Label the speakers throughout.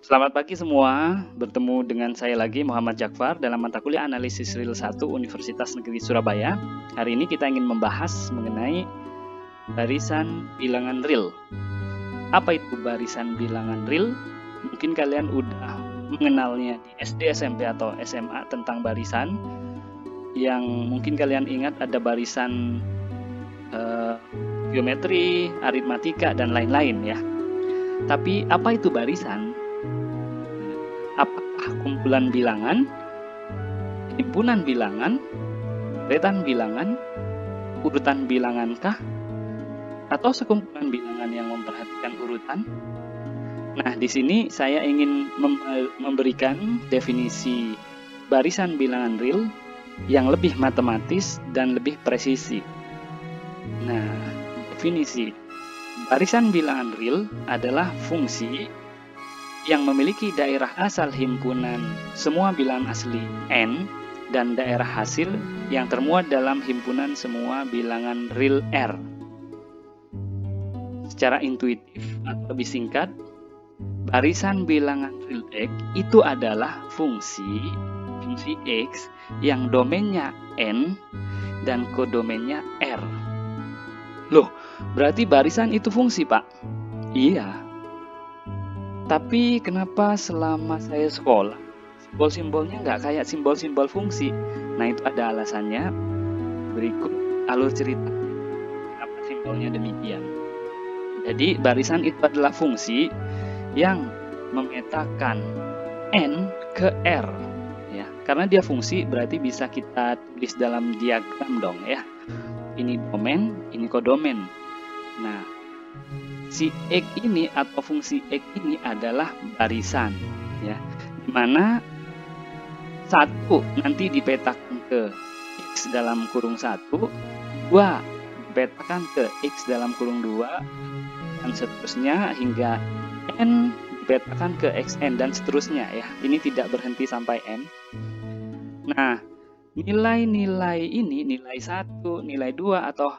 Speaker 1: Selamat pagi semua, bertemu dengan saya lagi Muhammad Jakfar dalam mata kuliah Analisis Real 1 Universitas Negeri Surabaya. Hari ini kita ingin membahas mengenai barisan bilangan real. Apa itu barisan bilangan real? Mungkin kalian udah mengenalnya di SD, SMP, atau SMA tentang barisan. Yang mungkin kalian ingat ada barisan geometri, aritmatika, dan lain-lain ya. Tapi apa itu barisan? Apakah kumpulan bilangan, himpunan bilangan, deretan bilangan, urutan bilangankah, atau sekumpulan bilangan yang memperhatikan urutan? Nah, di sini saya ingin memberikan definisi barisan bilangan real yang lebih matematis dan lebih presisi. Nah, definisi barisan bilangan real adalah fungsi yang memiliki daerah asal himpunan semua bilangan asli N dan daerah hasil yang termuat dalam himpunan semua bilangan real R. Secara intuitif atau lebih singkat, barisan bilangan real X itu adalah fungsi X yang domainnya N dan kodomainnya R. Loh, berarti barisan itu fungsi, Pak? Iya. Tapi kenapa selama saya sekolah, simbol-simbolnya nggak kayak simbol-simbol fungsi? Nah, itu ada alasannya. Berikut alur cerita kenapa simbolnya demikian. Jadi, barisan itu adalah fungsi yang memetakan N ke R. Ya, karena dia fungsi berarti bisa kita tulis dalam diagram dong ya. Ini domain, ini kodomain. Nah, si X ini atau fungsi X ini adalah barisan ya, dimana satu nanti dipetakan ke X dalam kurung 1, 2 dipetakan ke X dalam kurung 2, dan seterusnya hingga N dipetakan ke XN dan seterusnya ya. Ini tidak berhenti sampai N. Nah, nilai-nilai ini, nilai 1, nilai 2 atau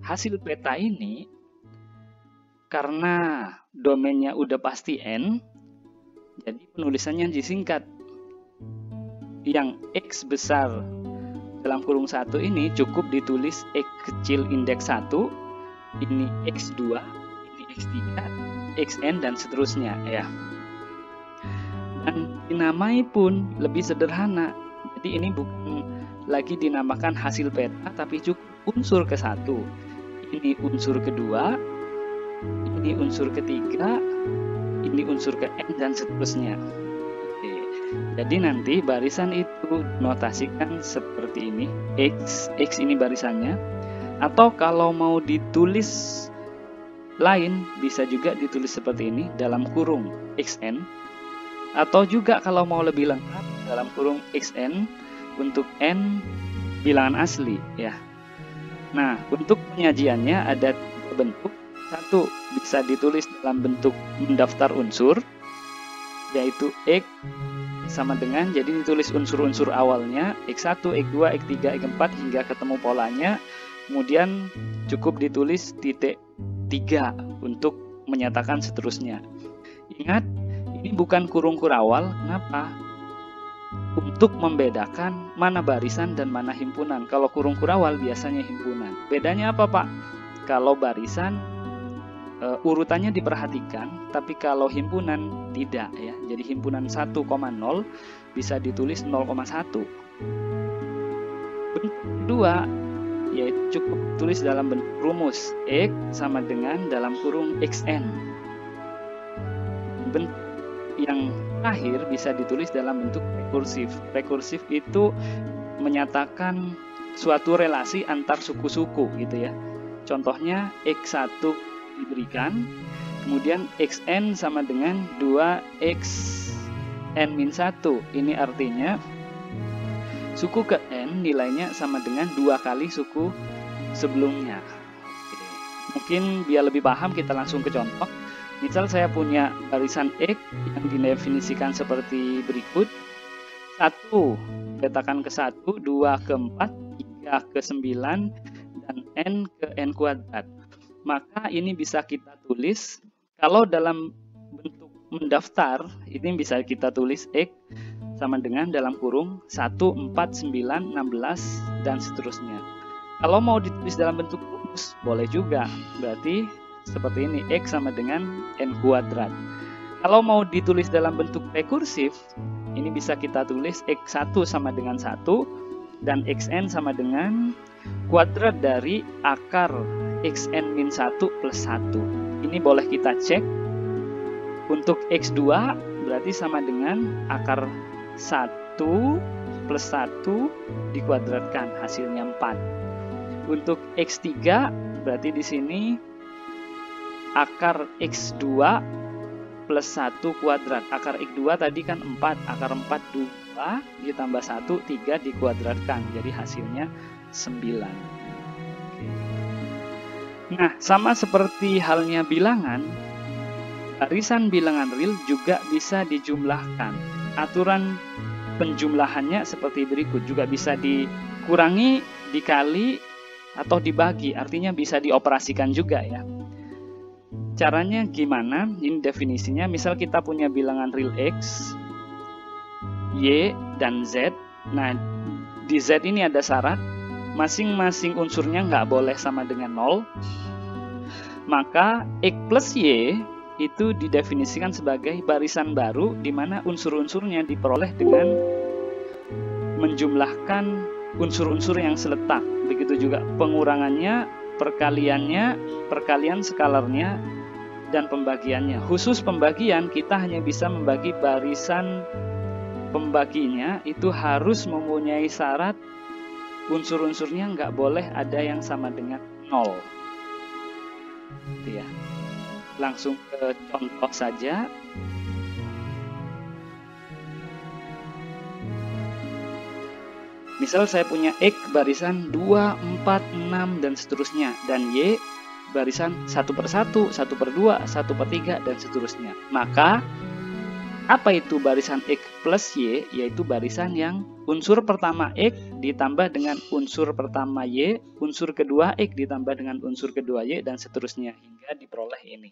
Speaker 1: hasil peta ini, karena domainnya udah pasti N, jadi penulisannya disingkat. Yang X besar dalam kurung 1 ini cukup ditulis X kecil indeks 1, ini X2, ini X3, Xn, dan seterusnya ya. Dan dinamai pun lebih sederhana. Jadi ini bukan lagi dinamakan hasil peta, tapi cukup unsur ke-1. Ini unsur kedua, ini unsur ketiga, ini unsur ke N, dan seterusnya. Oke. Jadi nanti barisan itu dinotasikan seperti ini. X ini barisannya. Atau kalau mau ditulis lain, bisa juga ditulis seperti ini dalam kurung XN. Atau juga kalau mau lebih lengkap dalam kurung XN untuk N bilangan asli ya. Nah, untuk penyajiannya ada 3 bentuk. Satu, bisa ditulis dalam bentuk mendaftar unsur, yaitu X sama dengan, jadi ditulis unsur-unsur awalnya, X1, X2, X3, X4 hingga ketemu polanya. Kemudian cukup ditulis titik 3 untuk menyatakan seterusnya. Ingat, ini bukan kurung kurawal. Kenapa? Untuk membedakan mana barisan dan mana himpunan. Kalau kurung kurawal biasanya himpunan. Bedanya apa, Pak? Kalau barisan urutannya diperhatikan, tapi kalau himpunan tidak ya. Jadi himpunan 1,0 bisa ditulis 0,1. Bentuk kedua yaitu cukup tulis dalam bentuk rumus X sama dengan dalam kurung XN. Bentuk yang terakhir bisa ditulis dalam bentuk rekursif. Rekursif itu menyatakan suatu relasi antar suku-suku gitu ya. Contohnya X1 diberikan, kemudian Xn sama dengan 2Xn-1. Ini artinya suku ke N nilainya sama dengan 2 kali suku sebelumnya. Oke. Mungkin biar lebih paham kita langsung ke contoh. Misal saya punya barisan X yang didefinisikan seperti berikut. 1 petakan ke 1, 2 ke 4, 3 ke 9, dan N ke N kuadrat. Maka ini bisa kita tulis kalau dalam bentuk mendaftar, ini bisa kita tulis X sama dengan dalam kurung 1, 4, 9, 16, dan seterusnya. Kalau mau ditulis dalam bentuk rumus, boleh juga. Berarti seperti ini, X sama dengan N kuadrat. Kalau mau ditulis dalam bentuk rekursif, ini bisa kita tulis X1 sama dengan 1, dan Xn sama dengan kuadrat dari akar Xn-1 plus 1. Ini boleh kita cek. Untuk X2 berarti sama dengan akar 1 plus 1 dikuadratkan, hasilnya 4. Untuk X3 berarti di sini akar X2 plus 1 kuadrat. Akar X2 tadi kan 4, akar 4 2 ditambah 1, 3 dikuadratkan. Jadi hasilnya 9. Nah, sama seperti halnya bilangan, barisan bilangan real juga bisa dijumlahkan. Aturan penjumlahannya seperti berikut, juga bisa dikurangi, dikali, atau dibagi, artinya bisa dioperasikan juga ya. Caranya gimana? Ini definisinya, misal kita punya bilangan real X, Y, dan Z. Nah, di Z ini ada syarat, masing-masing unsurnya nggak boleh sama dengan 0. Maka X plus Y itu didefinisikan sebagai barisan baru di mana unsur-unsurnya diperoleh dengan menjumlahkan unsur-unsur yang seletak. Begitu juga pengurangannya, perkalian skalarnya, dan pembagiannya. Khusus pembagian, kita hanya bisa membagi barisan pembaginya itu harus mempunyai syarat unsur-unsurnya nggak boleh ada yang sama dengan 0. Gitu ya. Langsung ke contoh saja. Misal saya punya X barisan 2, 4, 6, dan seterusnya. Dan Y barisan 1 per 1, 1 per 2, 1 per 3, dan seterusnya. Maka, apa itu barisan X plus Y? Yaitu barisan yang unsur pertama X ditambah dengan unsur pertama Y, unsur kedua X ditambah dengan unsur kedua Y, dan seterusnya hingga diperoleh ini.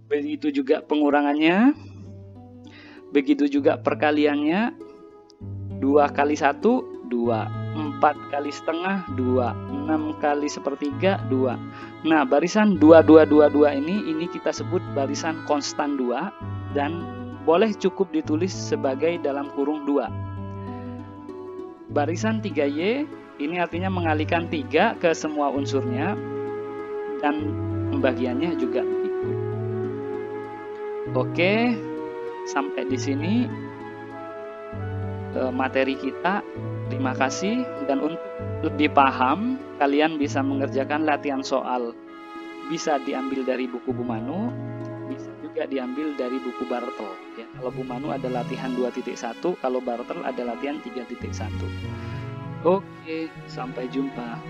Speaker 1: Begitu juga pengurangannya, begitu juga perkaliannya, 2 kali 1, 2, 4 kali setengah, 2, 6 kali sepertiga, 2. Nah, barisan 2, 2, 2, 2 ini kita sebut barisan konstan 2, dan boleh cukup ditulis sebagai dalam kurung 2. Barisan 3Y ini artinya mengalihkan 3 ke semua unsurnya, dan pembagiannya juga begitu. Oke, sampai di sini materi kita. Terima kasih, dan untuk lebih paham kalian bisa mengerjakan latihan soal, bisa diambil dari buku Bu Manu, bisa juga diambil dari buku Bartel ya. Kalau Bu Manu ada latihan 2.1, kalau Bartel ada latihan 3.1. Oke, sampai jumpa.